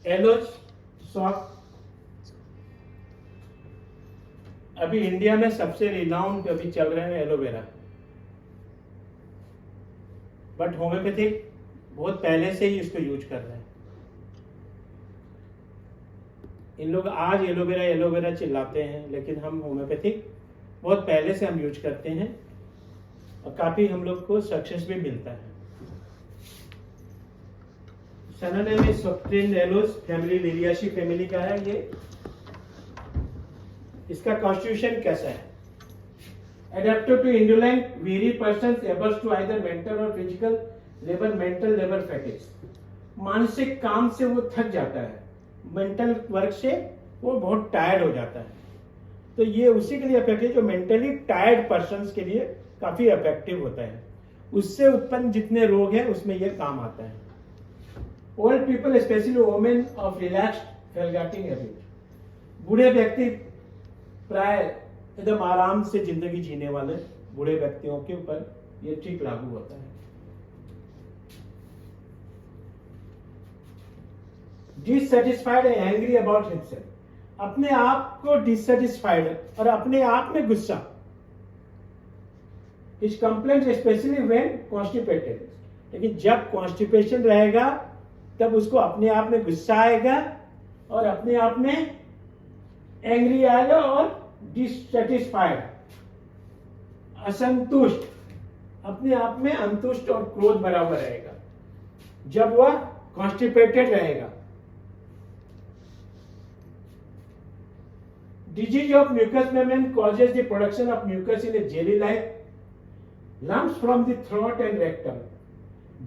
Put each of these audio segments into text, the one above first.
Yellow soft अभी India में सबसे रिनाउंड अभी चल रहे हैं एलोवेरा, बट होम्योपैथिक बहुत पहले से ही इसको यूज कर रहे हैं। इन लोग आज एलोवेरा एलोवेरा चिल्लाते हैं, लेकिन हम होम्योपैथिक बहुत पहले से हम यूज करते हैं और काफी हम लोग को सक्सेस भी मिलता है। सनानेम में सोफ्टेन एलोस फैमिली लिलियासी फैमिली का है ये। इसका कॉन्स्टिट्यूशन कैसा है? Adapted to indolent, weary persons averse to either mental or physical labor, mental labor fatigue. मानसिक काम से वो थक जाता है, मेंटल वर्क से वो बहुत टायर्ड हो जाता है, तो ये उसी के लिए इफेक्टिव, जो मेंटली टायर्ड पर्सन्स के लिए काफी इफेक्टिव होता है। उससे उत्पन्न जितने रोग हैं उसमें ये काम आता है। Old people specially women of relaxed phlegmatic habit, बूढ़े व्यक्ति प्राय एकदम आराम से जिंदगी जीने वाले बूढ़े व्यक्तियों के ऊपर ये ठीक लागू होता है। Dissatisfied and angry about himself, अपने आप को डिससेटिस्फाइड और अपने आप में गुस्सा। इस कंप्लेंट स्पेशली व्हेन कॉन्स्टिपेटेड, लेकिन जब कॉन्स्टिपेशन रहेगा तब उसको अपने आप में गुस्सा आएगा और अपने आप में एंग्री आएगा और डिससेटिस्फाइड असंतुष्ट, अपने आप में अंतुष्ट और क्रोध भरा हुआ रहेगा जब वह कॉन्स्टिपेटेड रहेगा। Disease of mucus membrane causes the production of mucus in a jelly like lumps from the throat and rectum,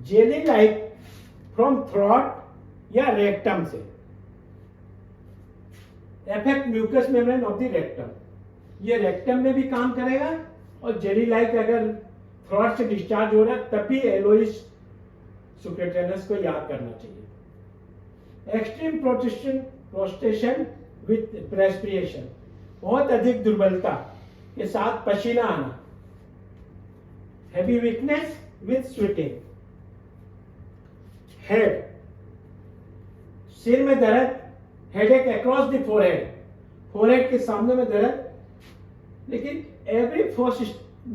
jelly like from throat या रेक्टम से affect mucus membrane of the rectum, ये rectum में भी काम करेगा और jelly like अगर throat से डिस्चार्ज हो रहा है तब भी एलोइस सुक्रेटेनस को याद करना चाहिए। एक्सट्रीम प्रोस्टेशन विथ प्रेस्पिरेशन, बहुत अधिक दुर्बलता के साथ पसीना आना। Heavy weakness with sweating. Head, सिर में दर्द, headache across the forehead, forehead के सामने में दर्द, लेकिन एवरी फोर्थ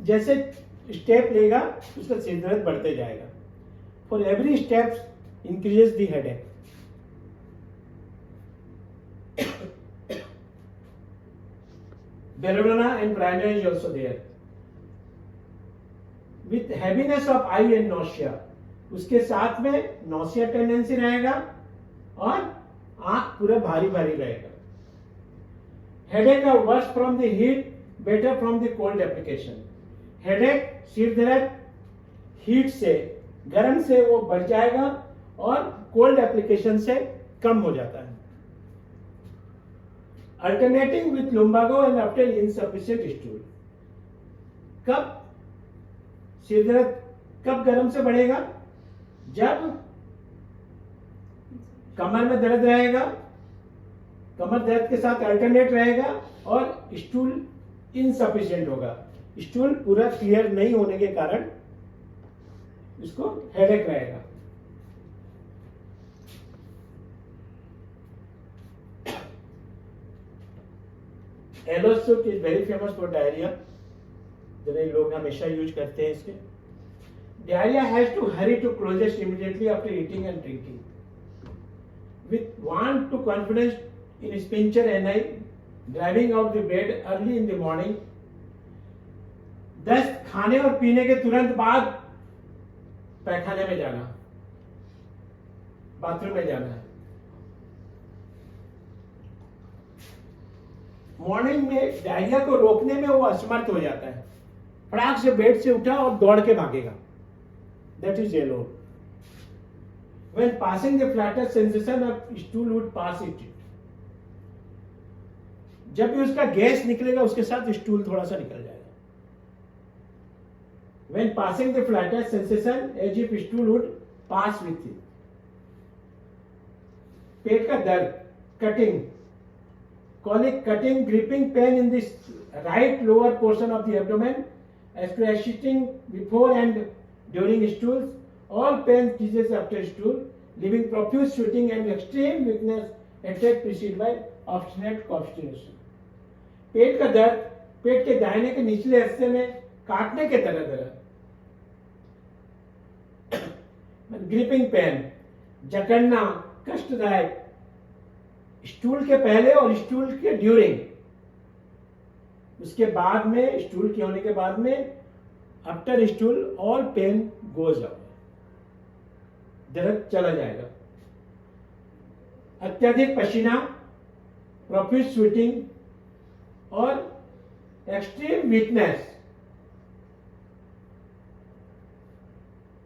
जैसे स्टेप लेगा उसका सिर दर्द बढ़ते जाएगा। For every step increases the headache. belladonna and primer is also there with heaviness of eye and nausea, उसके साथ में नौसिया टेंडेंसी रहेगा और आंख पूरा भारी भारी रहेगा। Headache are worse from the heat, better from the cold application. Headache सिर दर्द हीट से, गर्म से वो बढ़ जाएगा और कोल्ड एप्लीकेशन से कम हो जाता है। Alternating with lumbago and after insufficient stool, कब सिर दर्द कब गर्म से बढ़ेगा? जब कमर में दर्द रहेगा, कमर दर्द के साथ अल्टरनेट रहेगा और स्टूल इनसफिशिएंट होगा, स्टूल पूरा क्लियर नहीं होने के कारण इसको हेडेक रहेगा। Aloes is very famous for diarrhoea, जो लोग हमेशा यूज करते हैं इसके। Diarrhoea has to hurry to closest immediately after eating and drinking with want to confidence in sphincter ani, driving out the bed early in the morning। दस्त खाने और पीने के तुरंत बाद पैखाने में जाना, बाथरूम में जाना है। मॉर्निंग में डायरिया को रोकने में वो असमर्थ हो जाता है, फटाक से बेड से उठा और दौड़ के भागेगा, that is yellow. When passing the flattest sensation of stool would pass it। जब भी उसका गैस निकलेगा उसके साथ स्टूल थोड़ा सा निकल जाएगा। When passing the flattest sensation as if stool would pass with it। पेट का दर्द, cutting, colic, cutting, gripping pain in the right lower portion of the abdomen, excruciating before and during stools, all pain ceases after stool, leaving profuse sweating and extreme weakness attack preceded by obstinate constipation. पेट का दर्द पेट के दाहिने के निचले हिस्से में काटने के तरह दर्द, ग्रिपिंग पेन, जकड़ना, कष्टदायक, स्टूल के पहले और स्टूल के ड्यूरिंग, उसके बाद में स्टूल के होने के बाद में after stool all pain goes away, दर्द चला जाएगा। अत्यधिक पसीना, प्रोफ्यूज स्वेटिंग और एक्सट्रीम वीकनेस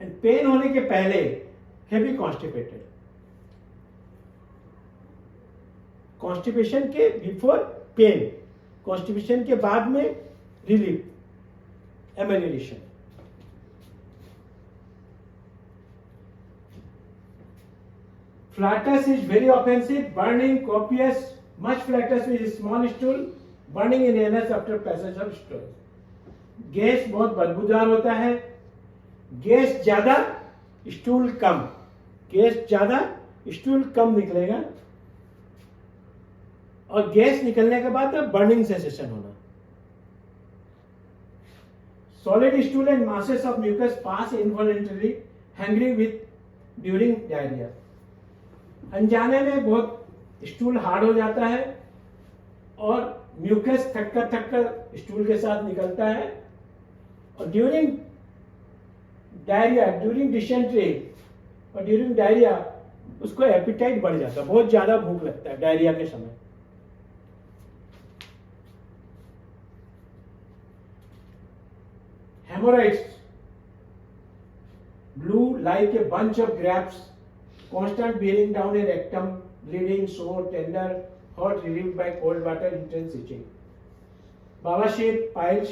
एंड पेन होने के पहले हैवी कॉन्स्टिपेटेड, कॉन्स्टिपेशन के बिफोर पेन, कॉन्स्टिपेशन के बाद में relief, amelioration. Flatus is very offensive, burning, copious, much flatus with small stool, burning in anus after passage of stool. Gas बहुत बदबूदार होता है, गैस ज्यादा स्टूल कम, गैस ज्यादा स्टूल कम निकलेगा और गैस निकलने के बाद बर्निंग सेंसेशन होना। Solid stool and masses of mucus pass involuntary hungry with during diarrhoea. अनजाने में बहुत स्टूल हार्ड हो जाता है और म्यूकस थक स्टूल के साथ निकलता है और ड्यूरिंग डायरिया, ड्यूरिंग डिसेंट्री और ड्यूरिंग डायरिया उसको एपिटाइट बढ़ जाता है, बहुत ज्यादा भूख लगता है डायरिया के समय। Haemorrhoids, blue like a bunch of grapes, constant bearing down a rectum, bleeding, sore, tender, hot, relieved by cold water, intense itching. Baba shape, piles,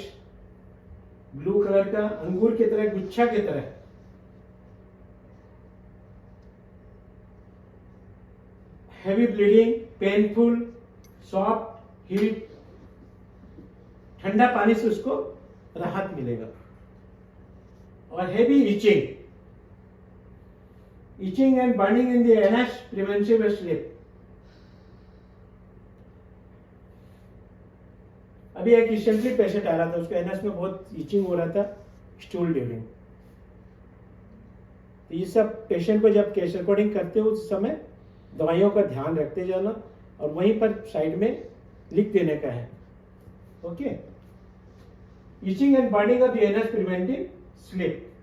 blue colour का, अंगूर की तरह, गुच्छा की तरह, heavy bleeding, painful, soft, heat, ठंडा पानी से उसको राहत मिलेगा और heavy itching, itching and burning in the anus, preventive sleep. अभी एक रिसेंटली पेशेंट आ रहा था, उसके एनस में बहुत इचिंग हो रहा था स्टूल ड्यूरिंग। तो ये सब पेशेंट को जब केस रिकॉर्डिंग करते हो उस समय दवाइयों का ध्यान रखते जाना और वहीं पर साइड में लिख देने का है। Okay, etching and burning of the anus preventive sleep,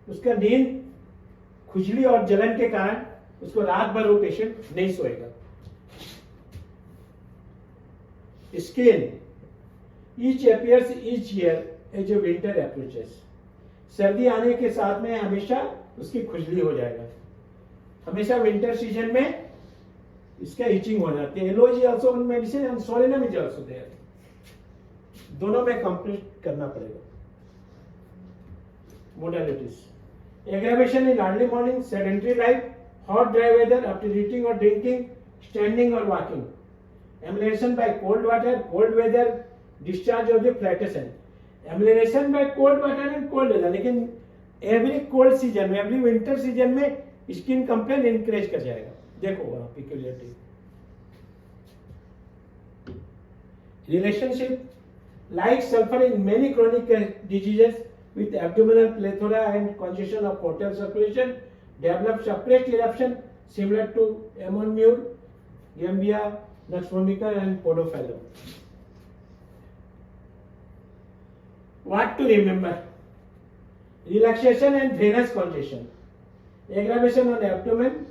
उसका नींद खुजली और जलन के कारण उसको रात भर वो पेशेंट नहीं सोएगा। Skin, itch appears each year as a winter approaches, सर्दी आने के साथ में हमेशा उसकी खुजली हो जाएगा, हमेशा विंटर सीजन में इसका इचिंग हो जाती है। Aloes also medicine and solanum is also there, दोनों में कंप्लीट करना पड़ेगा। Modalities, aggravation in early morning, sedentary life, hot dry weather after eating or drinking, standing or walking, amelioration by cold water, cold weather, discharge of the flatus end, amelioration by cold water and cold weather। लेकिन every cold season में, every winter season में skin complain increase कर जाएगा। देखो वहां peculiarity, relationship, like sulfur in many chronic diseases with abdominal plethora and congestion of portal circulation, develop suppressed eruption similar to ammonmure, gambia, nux vomica and podophyllum. What to remember? Relaxation and venous congestion, aggravation on abdomen,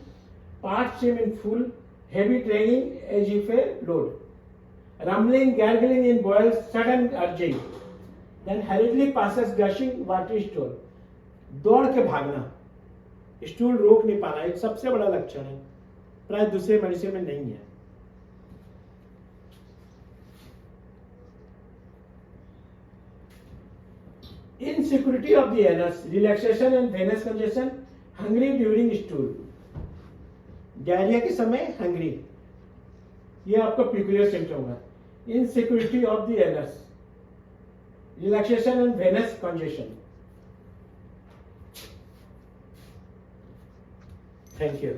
parts seem in full, heavy dragging as if a load, rumbling, gargling in boils, sudden urging, then hurriedly passes gushing watery stool, दौड़ के भागना, stool रोक नहीं पाना, एक सबसे बड़ा लक्षण है, प्राय दूसरे मेडिसिन में नहीं है। Insecurity of the anus, relaxation and venous congestion, hungry during stool, diarrhoea के समय हंग्री, ये आपका peculiar symptom है। Insecurity of the anus, relaxation and venous congestion. Thank you.